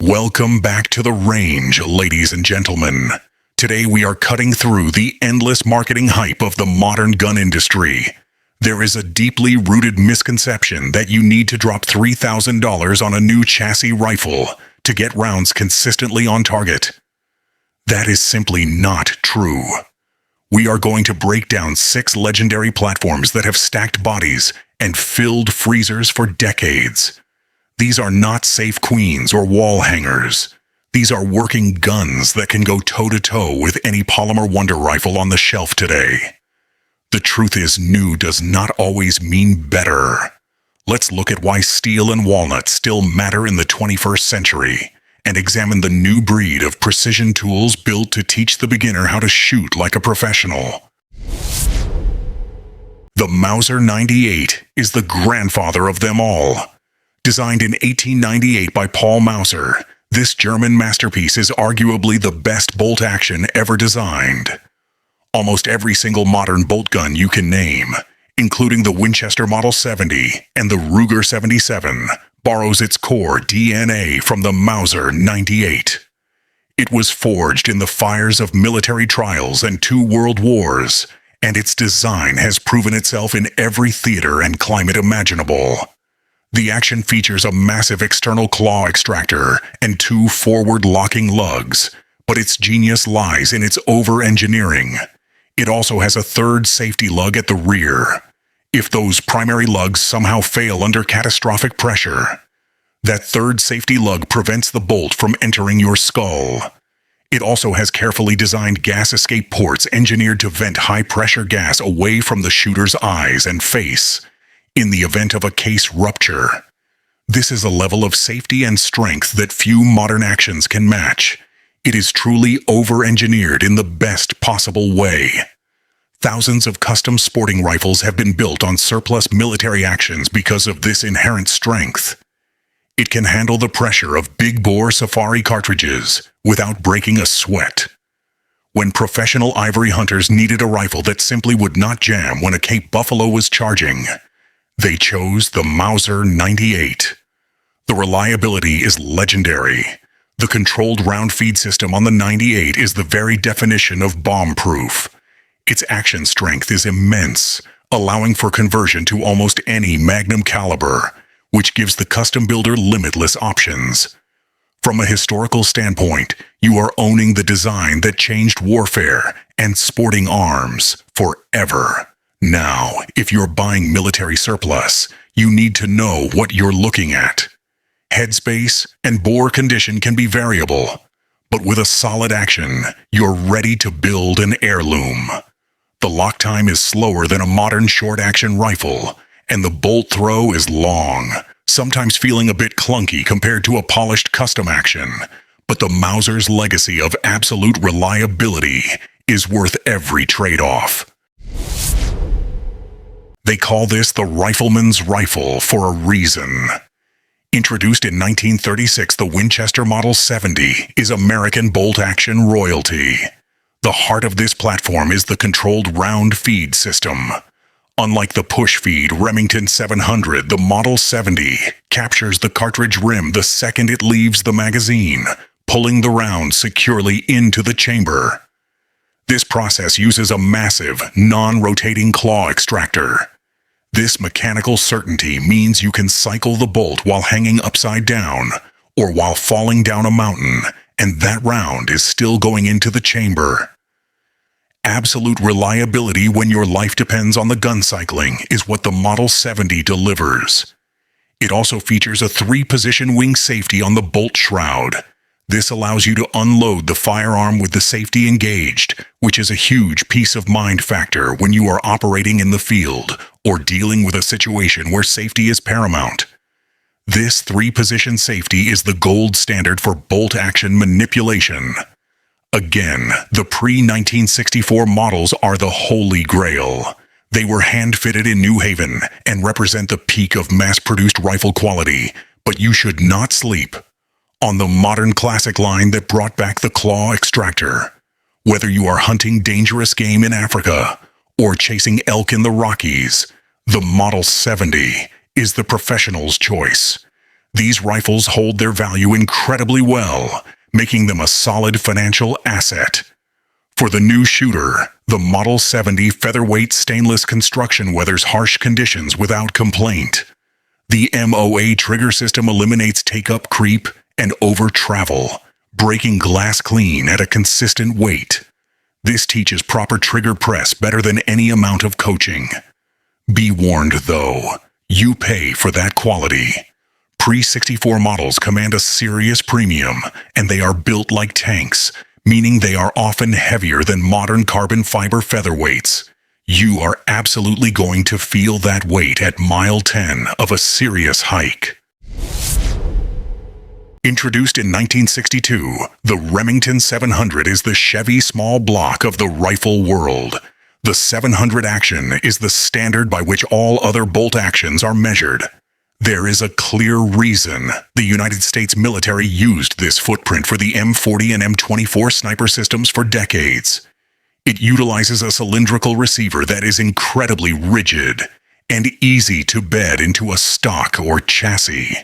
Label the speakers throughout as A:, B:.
A: Welcome back to the range, ladies and gentlemen. Today we are cutting through the endless marketing hype of the modern gun industry. There is a deeply rooted misconception that you need to drop $3,000 on a new chassis rifle to get rounds consistently on target. That is simply not true. We are going to break down 6 legendary platforms that have stacked bodies and filled freezers for decades. These are not safe queens or wall hangers. These are working guns that can go toe-to-toe with any polymer wonder rifle on the shelf today. The truth is, new does not always mean better. Let's look at why steel and walnut still matter in the 21st century and examine the new breed of precision tools built to teach the beginner how to shoot like a professional. The Mauser 98 is the grandfather of them all. Designed in 1898 by Paul Mauser, this German masterpiece is arguably the best bolt action ever designed. Almost every single modern bolt gun you can name, including the Winchester Model 70 and the Ruger 77, borrows its core DNA from the Mauser 98. It was forged in the fires of military trials and 2 world wars, and its design has proven itself in every theater and climate imaginable. The action features a massive external claw extractor and 2 forward-locking lugs, but its genius lies in its over-engineering. It also has a 3rd safety lug at the rear. If those primary lugs somehow fail under catastrophic pressure, that 3rd safety lug prevents the bolt from entering your skull. It also has carefully designed gas escape ports engineered to vent high-pressure gas away from the shooter's eyes and face in the event of a case rupture. This is a level of safety and strength that few modern actions can match. It is truly over-engineered in the best possible way. Thousands of custom sporting rifles have been built on surplus military actions because of this inherent strength. It can handle the pressure of big-bore safari cartridges without breaking a sweat. When professional ivory hunters needed a rifle that simply would not jam when a Cape Buffalo was charging, they chose the Mauser 98. The reliability is legendary. The controlled round feed system on the 98 is the very definition of bomb-proof. Its action strength is immense, allowing for conversion to almost any magnum caliber, which gives the custom builder limitless options. From a historical standpoint, you are owning the design that changed warfare and sporting arms forever. Now, if you're buying military surplus, you need to know what you're looking at. Headspace and bore condition can be variable, but with a solid action, you're ready to build an heirloom. The lock time is slower than a modern short-action rifle, and the bolt throw is long, sometimes feeling a bit clunky compared to a polished custom action. But the Mauser's legacy of absolute reliability is worth every trade-off. They call this the rifleman's rifle for a reason. Introduced in 1936, the Winchester Model 70 is American bolt-action royalty. The heart of this platform is the controlled round feed system. Unlike the push-feed Remington 700, the Model 70 captures the cartridge rim the second it leaves the magazine, pulling the round securely into the chamber. This process uses a massive, non-rotating claw extractor. This mechanical certainty means you can cycle the bolt while hanging upside down or while falling down a mountain, and that round is still going into the chamber. Absolute reliability when your life depends on the gun cycling is what the Model 70 delivers. It also features a 3-position wing safety on the bolt shroud. This allows you to unload the firearm with the safety engaged, which is a huge peace of mind factor when you are operating in the field or dealing with a situation where safety is paramount. This 3-position safety is the gold standard for bolt action manipulation. Again, the pre-1964 models are the holy grail. They were hand-fitted in New Haven and represent the peak of mass-produced rifle quality, but you should not sleep on the modern classic line that brought back the claw extractor. Whether you are hunting dangerous game in Africa or chasing elk in the Rockies, the Model 70 is the professional's choice. These rifles hold their value incredibly well, making them a solid financial asset. For the new shooter, the Model 70 featherweight stainless construction weathers harsh conditions without complaint. The MOA trigger system eliminates take-up creep and over-travel, breaking glass clean at a consistent weight. This teaches proper trigger press better than any amount of coaching. Be warned, though, you pay for that quality. Pre-64 models command a serious premium, and they are built like tanks, meaning they are often heavier than modern carbon fiber featherweights. You are absolutely going to feel that weight at mile 10 of a serious hike. Introduced in 1962, the Remington 700 is the Chevy small block of the rifle world. The 700 action is the standard by which all other bolt actions are measured. There is a clear reason the United States military used this footprint for the M40 and M24 sniper systems for decades. It utilizes a cylindrical receiver that is incredibly rigid and easy to bed into a stock or chassis.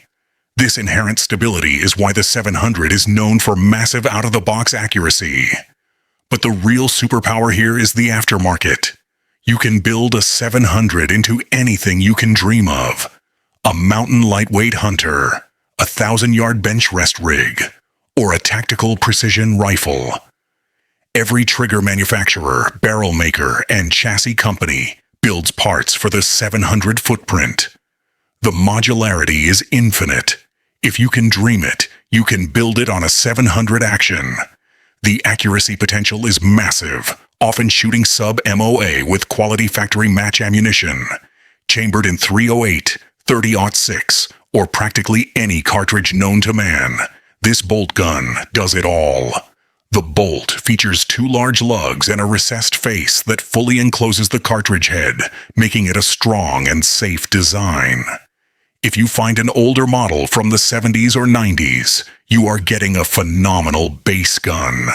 A: This inherent stability is why the 700 is known for massive out-of-the-box accuracy. But the real superpower here is the aftermarket. You can build a 700 into anything you can dream of. A mountain lightweight hunter, a 1,000-yard bench rest rig, or a tactical precision rifle. Every trigger manufacturer, barrel maker, and chassis company builds parts for the 700 footprint. The modularity is infinite. If you can dream it, you can build it on a 700 action. The accuracy potential is massive, often shooting sub-MOA with quality factory match ammunition. Chambered in .308, .30-06, or practically any cartridge known to man, this bolt gun does it all. The bolt features 2 large lugs and a recessed face that fully encloses the cartridge head, making it a strong and safe design. If you find an older model from the 70s or 90s, you are getting a phenomenal base gun.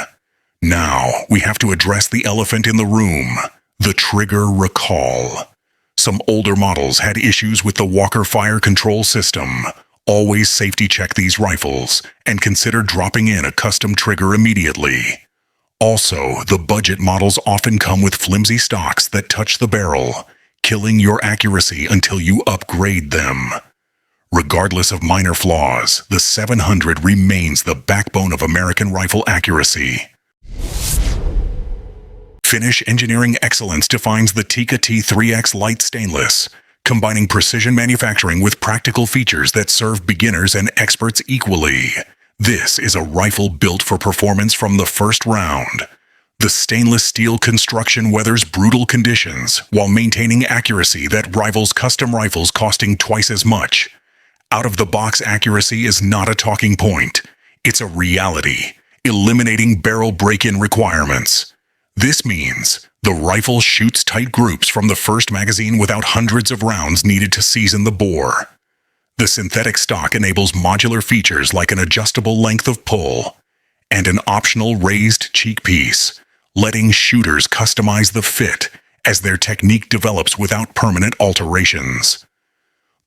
A: Now, we have to address the elephant in the room, the trigger recall. Some older models had issues with the Walker fire control system. Always safety check these rifles and consider dropping in a custom trigger immediately. Also, the budget models often come with flimsy stocks that touch the barrel, killing your accuracy until you upgrade them. Regardless of minor flaws, the 700 remains the backbone of American rifle accuracy. Finish engineering excellence defines the Tikka T3X light stainless, combining precision manufacturing with practical features that serve beginners and experts equally. This is a rifle built for performance from the first round. The stainless steel construction weathers brutal conditions while maintaining accuracy that rivals custom rifles costing twice as much. Out-of-the-box accuracy is not a talking point. It's a reality, eliminating barrel break-in requirements. This means the rifle shoots tight groups from the first magazine without hundreds of rounds needed to season the bore. The synthetic stock enables modular features like an adjustable length of pull and an optional raised cheek piece, letting shooters customize the fit as their technique develops without permanent alterations.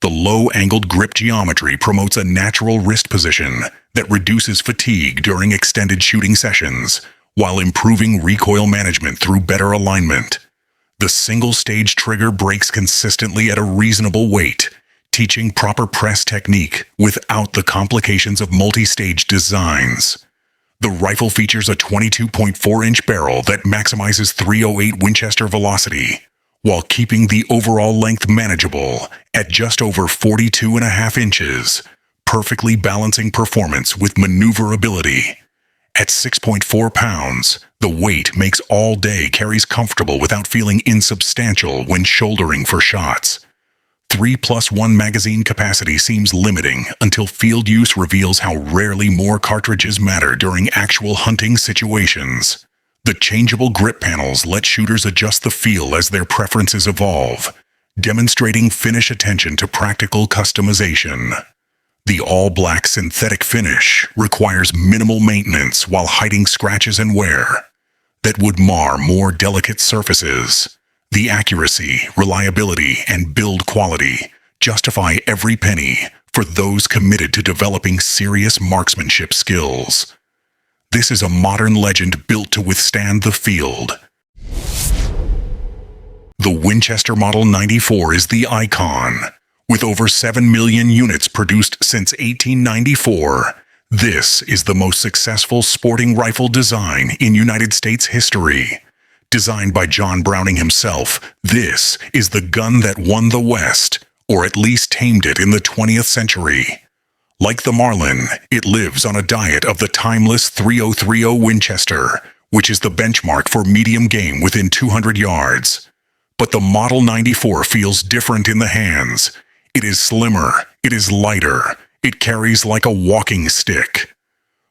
A: The low-angled grip geometry promotes a natural wrist position that reduces fatigue during extended shooting sessions, while improving recoil management through better alignment. The single-stage trigger breaks consistently at a reasonable weight, teaching proper press technique without the complications of multi-stage designs. The rifle features a 22.4-inch barrel that maximizes .308 Winchester velocity, while keeping the overall length manageable at just over 42.5 inches, perfectly balancing performance with maneuverability. At 6.4 pounds, the weight makes all-day carries comfortable without feeling insubstantial when shouldering for shots. 3+1 magazine capacity seems limiting until field use reveals how rarely more cartridges matter during actual hunting situations. The changeable grip panels let shooters adjust the feel as their preferences evolve, demonstrating finish attention to practical customization. The all-black synthetic finish requires minimal maintenance while hiding scratches and wear that would mar more delicate surfaces. The accuracy, reliability, and build quality justify every penny for those committed to developing serious marksmanship skills. This is a modern legend built to withstand the field. The Winchester Model 94 is the icon. With over 7 million units produced since 1894, this is the most successful sporting rifle design in United States history. Designed by John Browning himself, this is the gun that won the West, or at least tamed it in the 20th century. Like the Marlin, it lives on a diet of the timeless .3030 Winchester, which is the benchmark for medium game within 200 yards. But the Model 94 feels different in the hands. It is slimmer, it is lighter, it carries like a walking stick.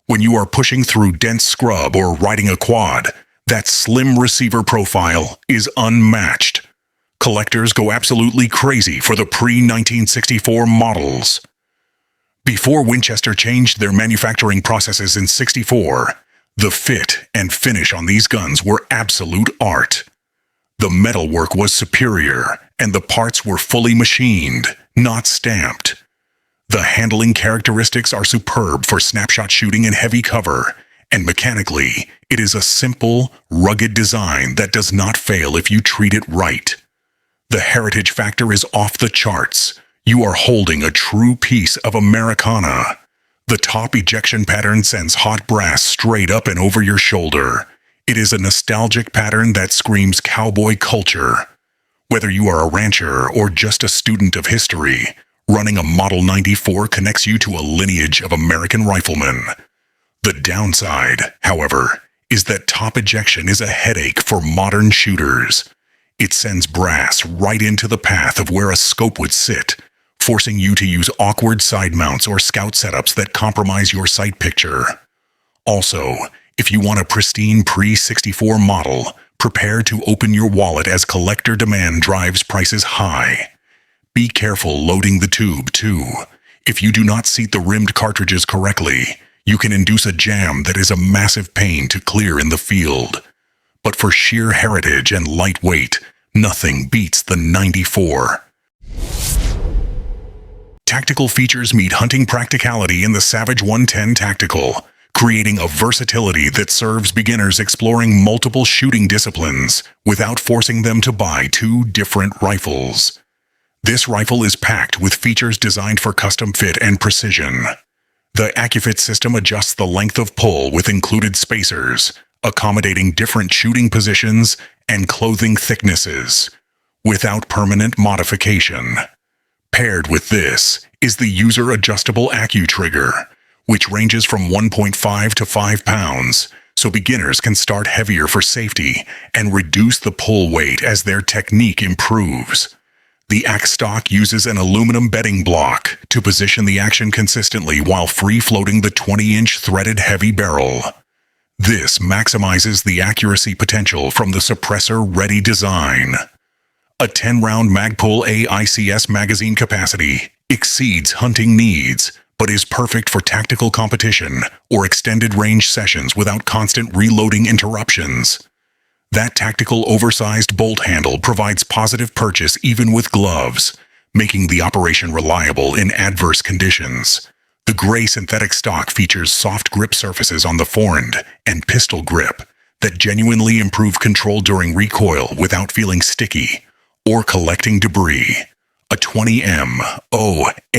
A: When you are pushing through dense scrub or riding a quad, that slim receiver profile is unmatched. Collectors go absolutely crazy for the pre-1964 models. Before Winchester changed their manufacturing processes in '64, the fit and finish on these guns were absolute art. The metalwork was superior, and the parts were fully machined, not stamped. The handling characteristics are superb for snapshot shooting in heavy cover, and mechanically, it is a simple, rugged design that does not fail if you treat it right. The heritage factor is off the charts. You are holding a true piece of Americana. The top ejection pattern sends hot brass straight up and over your shoulder. It is a nostalgic pattern that screams cowboy culture. Whether you are a rancher or just a student of history, running a Model 94 connects you to a lineage of American riflemen. The downside, however, is that top ejection is a headache for modern shooters. It sends brass right into the path of where a scope would sit, forcing you to use awkward side mounts or scout setups that compromise your sight picture. Also, if you want a pristine pre-'64 model, prepare to open your wallet as collector demand drives prices high. Be careful loading the tube, too. If you do not seat the rimmed cartridges correctly, you can induce a jam that is a massive pain to clear in the field. But for sheer heritage and lightweight, nothing beats the 94. Tactical features meet hunting practicality in the Savage 110 Tactical, creating a versatility that serves beginners exploring multiple shooting disciplines without forcing them to buy two different rifles. This rifle is packed with features designed for custom fit and precision. The AccuFit system adjusts the length of pull with included spacers, accommodating different shooting positions and clothing thicknesses, without permanent modification. Paired with this is the user-adjustable AccuTrigger, which ranges from 1.5 to 5 pounds, so beginners can start heavier for safety and reduce the pull weight as their technique improves. The ACK stock uses an aluminum bedding block to position the action consistently while free-floating the 20-inch threaded heavy barrel. This maximizes the accuracy potential from the suppressor-ready design. A 10-round Magpul AICS magazine capacity exceeds hunting needs, but is perfect for tactical competition or extended range sessions without constant reloading interruptions. That tactical oversized bolt handle provides positive purchase even with gloves, making the operation reliable in adverse conditions. The gray synthetic stock features soft grip surfaces on the forend and pistol grip that genuinely improve control during recoil without feeling sticky or collecting debris. A 20M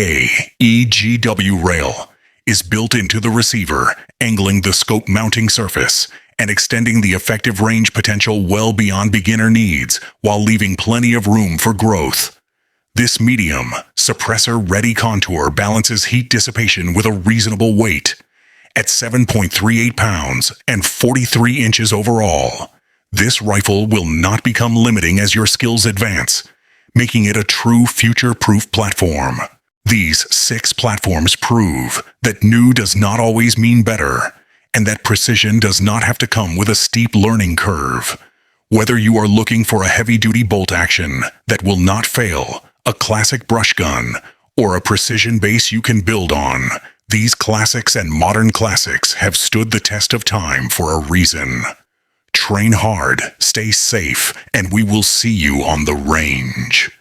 A: OAEGW rail is built into the receiver, angling the scope mounting surface and extending the effective range potential well beyond beginner needs while leaving plenty of room for growth. This medium, suppressor-ready contour balances heat dissipation with a reasonable weight. At 7.38 pounds and 43 inches overall, this rifle will not become limiting as your skills advance, making it a true future-proof platform. These 6 platforms prove that new does not always mean better, and that precision does not have to come with a steep learning curve. Whether you are looking for a heavy-duty bolt action that will not fail, a classic brush gun, or a precision base you can build on, these classics and modern classics have stood the test of time for a reason. Train hard, stay safe, and we will see you on the range.